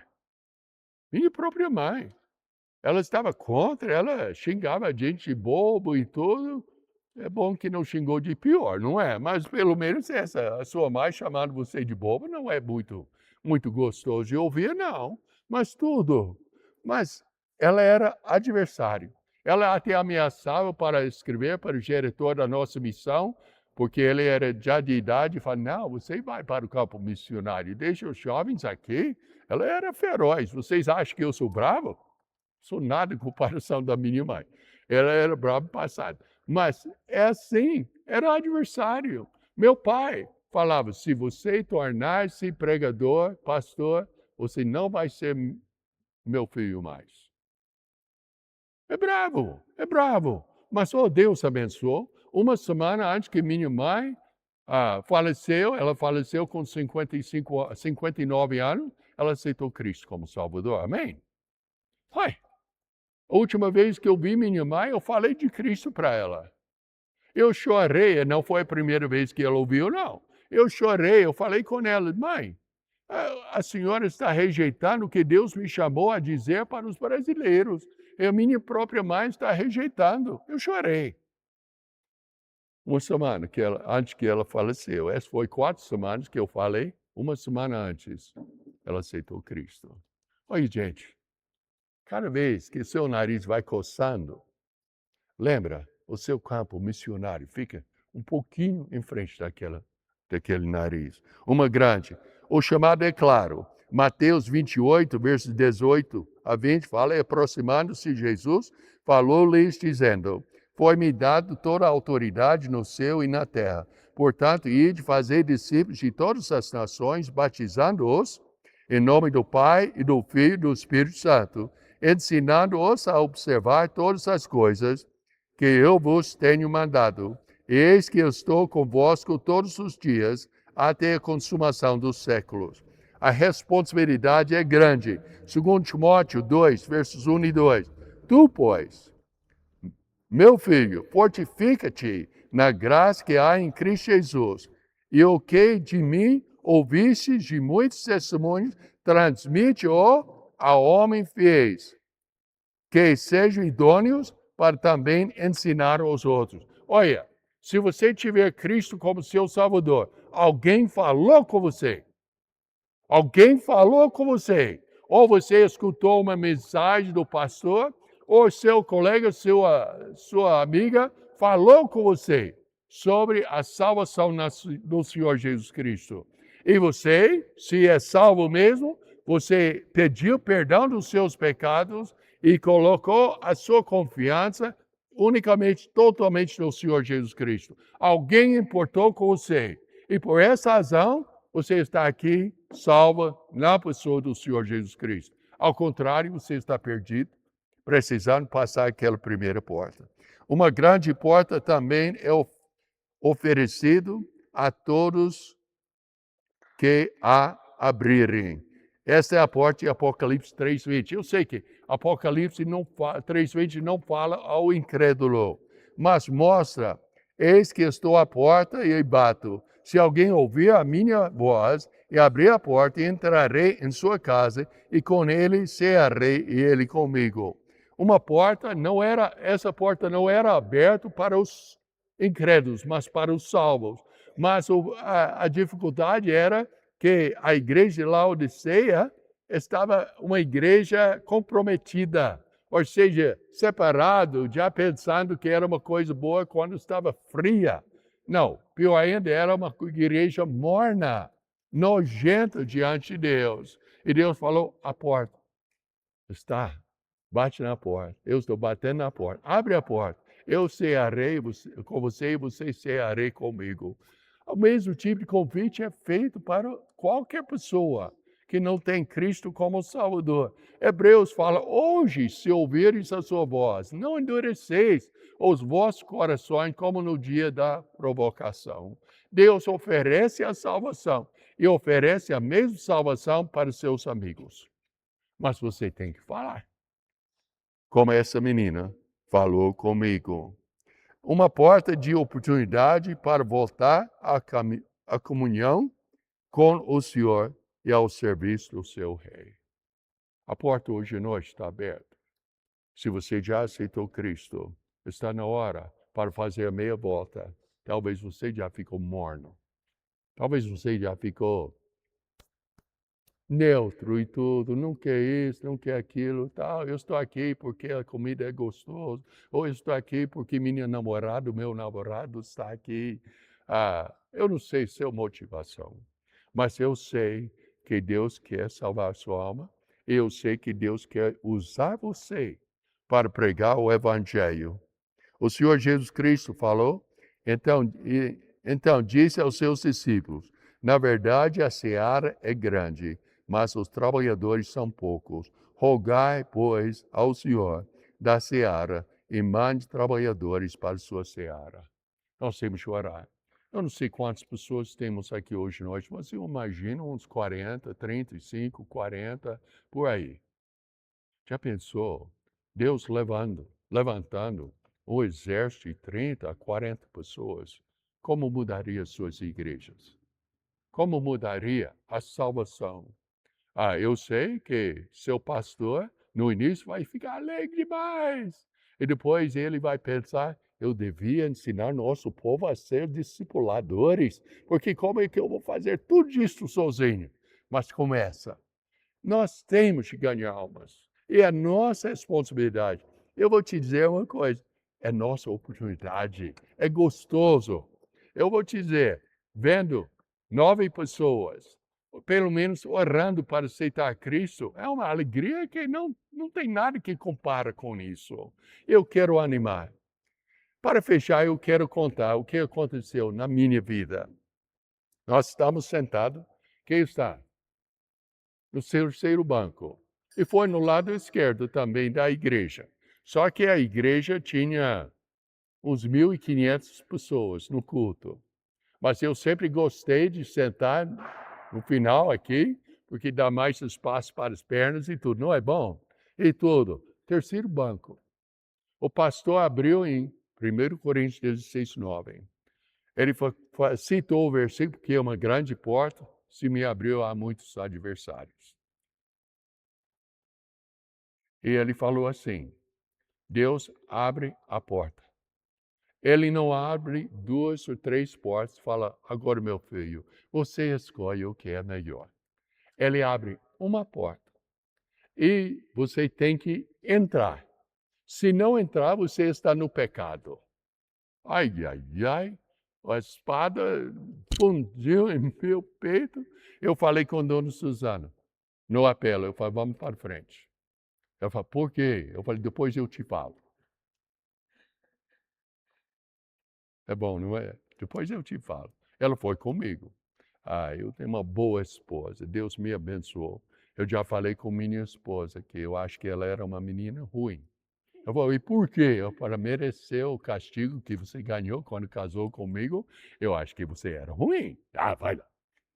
Minha própria mãe. Ela estava contra, ela xingava a gente de bobo e tudo. É bom que não xingou de pior, não é? Mas pelo menos a sua mãe chamando você de bobo não é muito gostoso de ouvir, não. Mas tudo. Mas ela era adversário. Ela até ameaçava para escrever para o diretor da nossa missão, porque ele era já de idade, e falava, não, você vai para o campo missionário, deixa os jovens aqui. Ela era feroz. Vocês acham que eu sou bravo? Sou nada em comparação da minha mãe. Ela era brava passado. Mas é assim, era adversário. Meu pai falava, se você tornar-se pregador, pastor, você não vai ser meu filho mais. É bravo. Mas Deus abençoou. Uma semana antes que minha mãe faleceu, ela faleceu com 59 anos, ela aceitou Cristo como Salvador. Amém? Ué, a última vez que eu vi minha mãe, eu falei de Cristo para ela. Eu chorei, não foi a primeira vez que ela ouviu, não. Eu chorei, eu falei com ela, mãe, a senhora está rejeitando o que Deus me chamou a dizer para os brasileiros. A minha própria mãe está rejeitando. Eu chorei. Uma semana antes que ela faleceu. Essa foi 4 semanas que eu falei. Uma semana antes, ela aceitou Cristo. Olha, gente, cada vez que seu nariz vai coçando, lembra, o seu campo missionário fica um pouquinho em frente daquele nariz. Uma grande. O chamado é claro. Mateus 28, versos 18 a 20, fala, e aproximando-se Jesus, falou-lhes dizendo, foi-me dado toda a autoridade no céu e na terra. Portanto, ide fazer discípulos de todas as nações, batizando-os em nome do Pai e do Filho e do Espírito Santo, ensinando-os a observar todas as coisas que eu vos tenho mandado. Eis que eu estou convosco todos os dias, até a consumação dos séculos. A responsabilidade é grande. 2 Timóteo 2, versos 1 e 2. Tu, pois, meu filho, fortifica-te na graça que há em Cristo Jesus. E o que de mim ouviste de muitos testemunhos, transmite-o a homens fiéis, que sejam idôneos para também ensinar aos outros. Olha, se você tiver Cristo como seu Salvador, alguém falou com você. Alguém falou com você. Ou você escutou uma mensagem do pastor, ou seu colega, sua amiga, falou com você sobre a salvação do Senhor Jesus Cristo. E você, se é salvo mesmo, você pediu perdão dos seus pecados e colocou a sua confiança unicamente, totalmente no Senhor Jesus Cristo. Alguém importou com você. E por essa razão, você está aqui, salva na pessoa do Senhor Jesus Cristo. Ao contrário, você está perdido, precisando passar aquela primeira porta. Uma grande porta também é oferecido a todos que a abrirem. Esta é a porta de Apocalipse 3:20. Eu sei que Apocalipse 3:20 não fala ao incrédulo, mas mostra, eis que estou à porta e bato. Se alguém ouvir a minha voz e abrir a porta, entrarei em sua casa e com ele cearei e ele comigo. Essa porta não era aberta para os incrédulos, mas para os salvos. Mas a dificuldade era que a igreja de Laodiceia estava uma igreja comprometida. Ou seja, separado, já pensando que era uma coisa boa quando estava fria. Não, pior ainda, era uma igreja morna, nojenta diante de Deus. E Deus falou, a porta está, bate na porta. Eu estou batendo na porta. Abre a porta. Eu cearei com você e você cearei comigo. O mesmo tipo de convite é feito para qualquer pessoa que não tem Cristo como Salvador. Hebreus fala, hoje, se ouvirem a sua voz, não endureceis os vossos corações como no dia da provocação. Deus oferece a salvação e oferece a mesma salvação para os seus amigos. Mas você tem que falar. Como essa menina falou comigo. Uma porta de oportunidade para voltar à comunhão com o Senhor e ao serviço do seu Rei. A porta hoje à noite está aberta. Se você já aceitou Cristo, está na hora para fazer a meia volta. Talvez você já ficou morno. Talvez você já ficou neutro e tudo, não quer isso, não quer aquilo, tal. Eu estou aqui porque a comida é gostosa, ou eu estou aqui porque meu namorado está aqui. Eu não sei sua motivação, mas eu sei que Deus quer salvar a sua alma, e eu sei que Deus quer usar você para pregar o Evangelho. O Senhor Jesus Cristo falou, então disse aos seus discípulos, na verdade a seara é grande, mas os trabalhadores são poucos. Rogai, pois, ao Senhor da seara e mande trabalhadores para a sua seara. Nós temos que orar. Eu não sei quantas pessoas temos aqui hoje à noite, mas eu imagino uns 40, 35, 40, por aí. Já pensou? Deus levantando um exército de 30 a 40 pessoas. Como mudaria suas igrejas? Como mudaria a salvação? Eu sei que seu pastor, no início, vai ficar alegre demais. E depois ele vai pensar, eu devia ensinar nosso povo a ser discipuladores, porque como é que eu vou fazer tudo isso sozinho? Mas começa. Nós temos que ganhar almas. E é nossa responsabilidade. Eu vou te dizer uma coisa, é nossa oportunidade. É gostoso. Eu vou te dizer, vendo 9 pessoas, pelo menos orando para aceitar Cristo, é uma alegria que não tem nada que compara com isso. Eu quero animar. Para fechar, eu quero contar o que aconteceu na minha vida. Nós estamos sentados, quem está? No terceiro banco. E foi no lado esquerdo também da igreja. Só que a igreja tinha uns 1.500 pessoas no culto. Mas eu sempre gostei de sentar no final aqui, porque dá mais espaço para as pernas e tudo. Não é bom? E tudo. Terceiro banco. O pastor abriu em 1 Coríntios 16, 9. Ele citou o versículo que é uma grande porta, se me abriu a muitos adversários. E ele falou assim, Deus abre a porta. Ele não abre 2 ou 3 portas e fala, agora meu filho, você escolhe o que é melhor. Ele abre uma porta e você tem que entrar. Se não entrar, você está no pecado. Ai, ai, ai, a espada fundiu em meu peito. Eu falei com a dona Suzana, no apelo, eu falei, vamos para frente. Ela falou, por quê? Eu falei, depois eu te falo. É bom, não é? Depois eu te falo. Ela foi comigo. Eu tenho uma boa esposa. Deus me abençoou. Eu já falei com minha esposa que eu acho que ela era uma menina ruim. Eu falei, e por quê? Para merecer o castigo que você ganhou quando casou comigo, eu acho que você era ruim. Vai lá.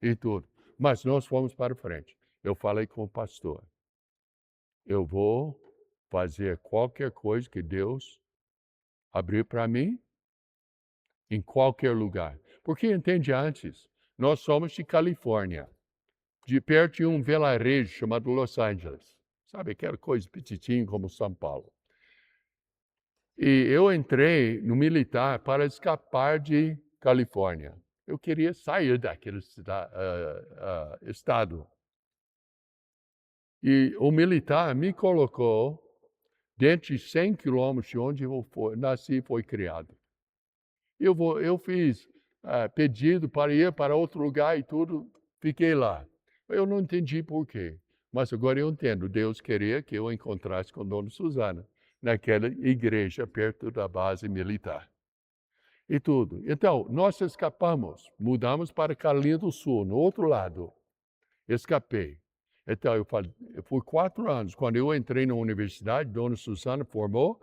E tudo. Mas nós fomos para frente. Eu falei com o pastor. Eu vou fazer qualquer coisa que Deus abrir para mim, em qualquer lugar. Porque entende antes, nós somos de Califórnia, de perto de um vilarejo chamado Los Angeles. Sabe, aquela coisa petitinha como São Paulo. E eu entrei no militar para escapar de Califórnia. Eu queria sair daquele estado. E o militar me colocou dentro de 100 quilômetros de onde eu nasci e fui criado. Eu fiz pedido para ir para outro lugar e tudo, fiquei lá. Eu não entendi por quê, mas agora eu entendo. Deus queria que eu encontrasse com Dona Susana, naquela igreja perto da base militar. E tudo. Então, nós escapamos, mudamos para Carolina do Sul, no outro lado. Escapei. Então, eu fui 4 anos. Quando eu entrei na universidade, Dona Susana formou,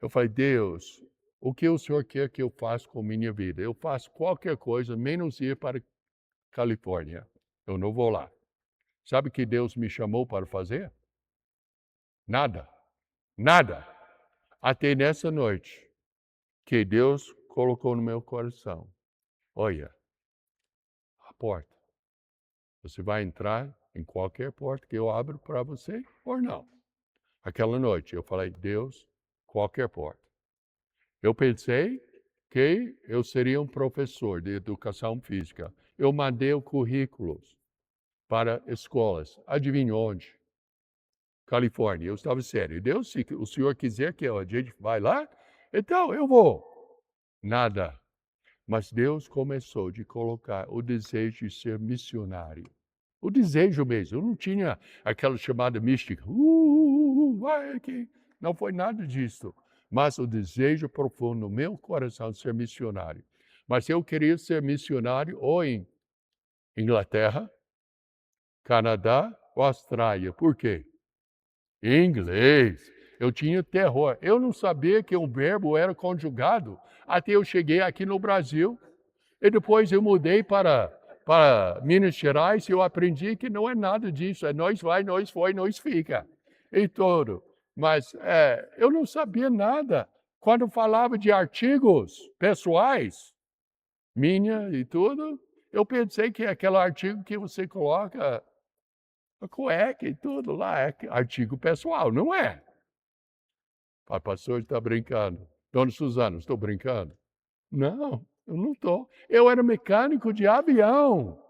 eu falei, Deus, o que o Senhor quer que eu faça com minha vida? Eu faço qualquer coisa, menos ir para Califórnia. Eu não vou lá. Sabe o que Deus me chamou para fazer? Nada. Nada. Até nessa noite, que Deus colocou no meu coração. Olha, a porta. Você vai entrar em qualquer porta que eu abro para você ou não. Aquela noite eu falei, Deus, qualquer porta. Eu pensei que eu seria um professor de educação física. Eu mandei currículos para escolas. Adivinha onde? Califórnia. Eu estava sério. Deus, se o Senhor quiser que a gente vai lá, então eu vou. Nada. Mas Deus começou de colocar o desejo de ser missionário. O desejo mesmo. Eu não tinha aquela chamada mística. Vai aqui. Não foi nada disso. Mas o desejo profundo no meu coração de ser missionário. Mas eu queria ser missionário ou em Inglaterra, Canadá ou Austrália. Por quê? Em inglês. Eu tinha terror. Eu não sabia que um verbo era conjugado até eu cheguei aqui no Brasil. E depois eu mudei para Minas Gerais e eu aprendi que não é nada disso. É nós vai, nós foi, nós fica. E tudo. Mas eu não sabia nada. Quando falava de artigos pessoais, minha e tudo, eu pensei que aquele artigo que você coloca a cueca e tudo lá é artigo pessoal. Não é. O pastor está brincando. Dona Susana, estou brincando? Não, eu não estou. Eu era mecânico de avião.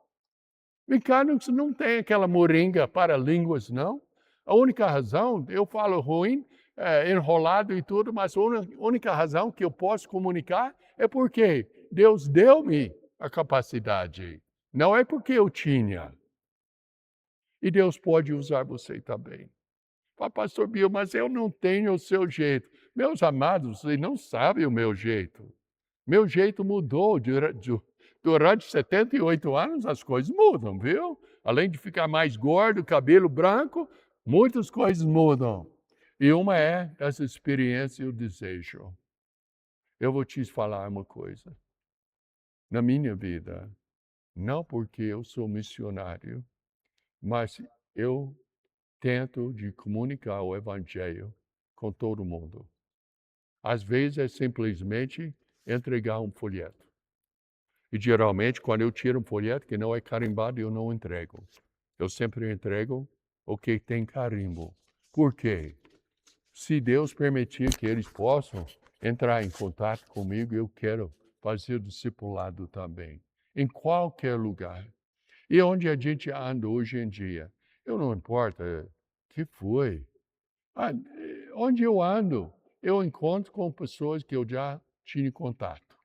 Mecânicos não tem aquela moringa para línguas, não. A única razão, eu falo ruim, enrolado e tudo, mas a única razão que eu posso comunicar é porque Deus deu-me a capacidade. Não é porque eu tinha. E Deus pode usar você também. Fala, pastor Bill, mas eu não tenho o seu jeito. Meus amados, vocês não sabem o meu jeito. Meu jeito mudou. Durante 78 anos, as coisas mudam, viu? Além de ficar mais gordo, cabelo branco, muitas coisas mudam. E uma é essa experiência e o desejo. Eu vou te falar uma coisa. Na minha vida, não porque eu sou missionário, mas eu tento de comunicar o evangelho com todo mundo. Às vezes é simplesmente entregar um folheto. E geralmente, quando eu tiro um folheto que não é carimbado, eu não entrego. Eu sempre entrego o que tem carimbo. Por quê? Se Deus permitir que eles possam entrar em contato comigo, eu quero fazer discipulado também. Em qualquer lugar. E onde a gente anda hoje em dia? Eu não importa o que foi. Onde eu ando, eu encontro com pessoas que eu já tive contato.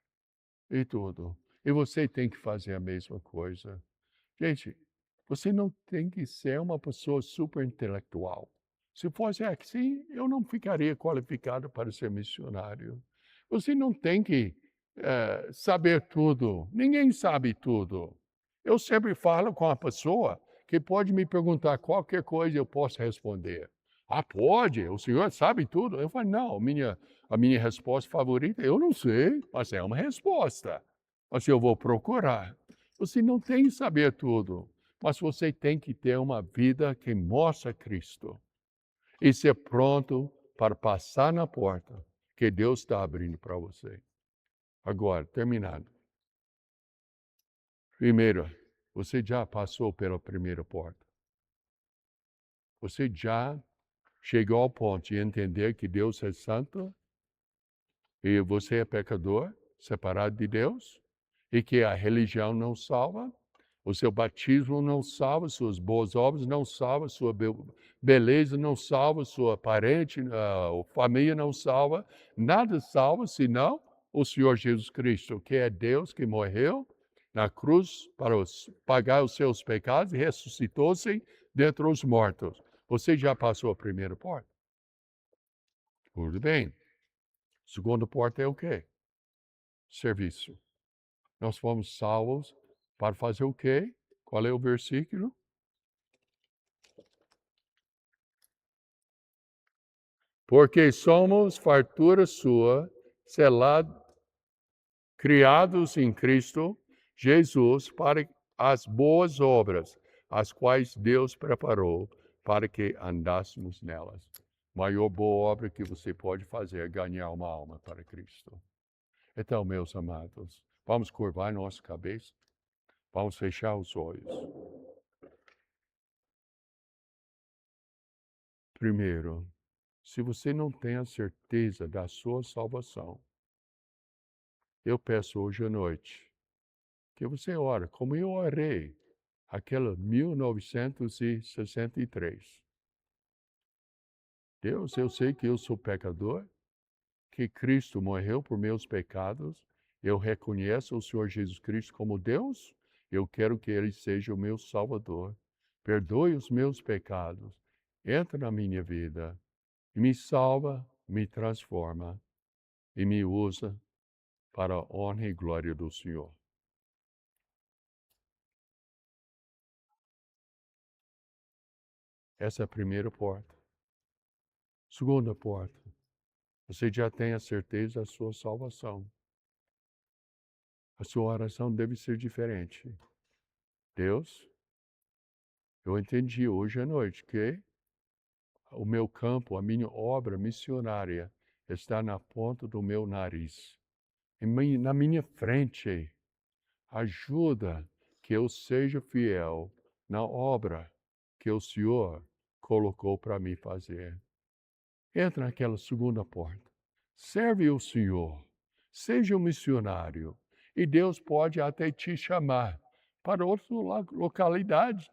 E tudo. E você tem que fazer a mesma coisa. Gente, você não tem que ser uma pessoa super intelectual. Se fosse assim, eu não ficaria qualificado para ser missionário. Você não tem que saber tudo. Ninguém sabe tudo. Eu sempre falo com a pessoa que pode me perguntar qualquer coisa e eu posso responder. Ah, pode? O senhor sabe tudo? Eu falo, não, a minha resposta favorita, eu não sei, mas é uma resposta. Mas eu vou procurar. Você não tem que saber tudo, mas você tem que ter uma vida que mostra Cristo. E ser pronto para passar na porta que Deus está abrindo para você. Agora, terminado. Primeiro, você já passou pela primeira porta. Você já chegou ao ponto de entender que Deus é santo e você é pecador, separado de Deus, e que a religião não salva, O seu batismo não salva, suas boas obras não salvam, sua beleza não salva, sua parente, família não salva. Nada salva senão o Senhor Jesus Cristo, que é Deus que morreu na cruz para pagar os seus pecados e ressuscitou-se dentre os mortos. Você já passou a primeira porta? Tudo bem. Segunda porta é o quê? Serviço. Nós fomos salvos para fazer o quê? Qual é o versículo? Porque somos fartura sua, criados em Cristo Jesus para as boas obras, as quais Deus preparou para que andássemos nelas. Maior boa obra que você pode fazer é ganhar uma alma para Cristo. Então, meus amados, vamos curvar nossa cabeça, vamos fechar os olhos. Primeiro, se você não tem a certeza da sua salvação, eu peço hoje à noite que você ore, como eu orei, aquela 1963. Deus, eu sei que eu sou pecador, que Cristo morreu por meus pecados, eu reconheço o Senhor Jesus Cristo como Deus, eu quero que Ele seja o meu Salvador. Perdoe os meus pecados, entra na minha vida, me salva, me transforma e me usa para a honra e glória do Senhor. Essa é a primeira porta. Segunda porta. Você já tem a certeza da sua salvação. A sua oração deve ser diferente. Deus, eu entendi hoje à noite que o meu campo, a minha obra missionária está na ponta do meu nariz. Na minha frente, ajuda que eu seja fiel na obra que o Senhor colocou para mim fazer. Entra naquela segunda porta. Serve o Senhor. Seja um missionário. E Deus pode até te chamar para outra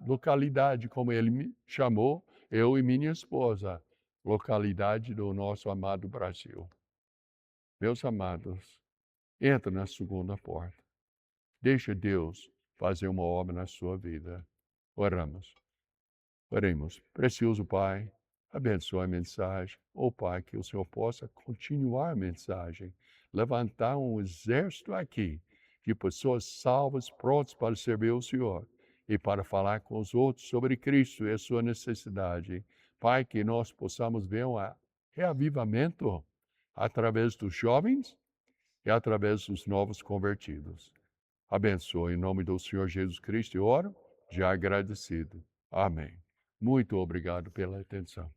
localidade como Ele me chamou, eu e minha esposa, localidade do nosso amado Brasil. Meus amados, entra na segunda porta. Deixa Deus fazer uma obra na sua vida. Oramos. Oremos. Precioso Pai, abençoe a mensagem. Pai, que o Senhor possa continuar a mensagem, levantar um exército aqui de pessoas salvas, prontas para servir o Senhor e para falar com os outros sobre Cristo e a sua necessidade. Pai, que nós possamos ver um reavivamento através dos jovens e através dos novos convertidos. Abençoe em nome do Senhor Jesus Cristo e oro, já agradecido. Amém. Muito obrigado pela atenção.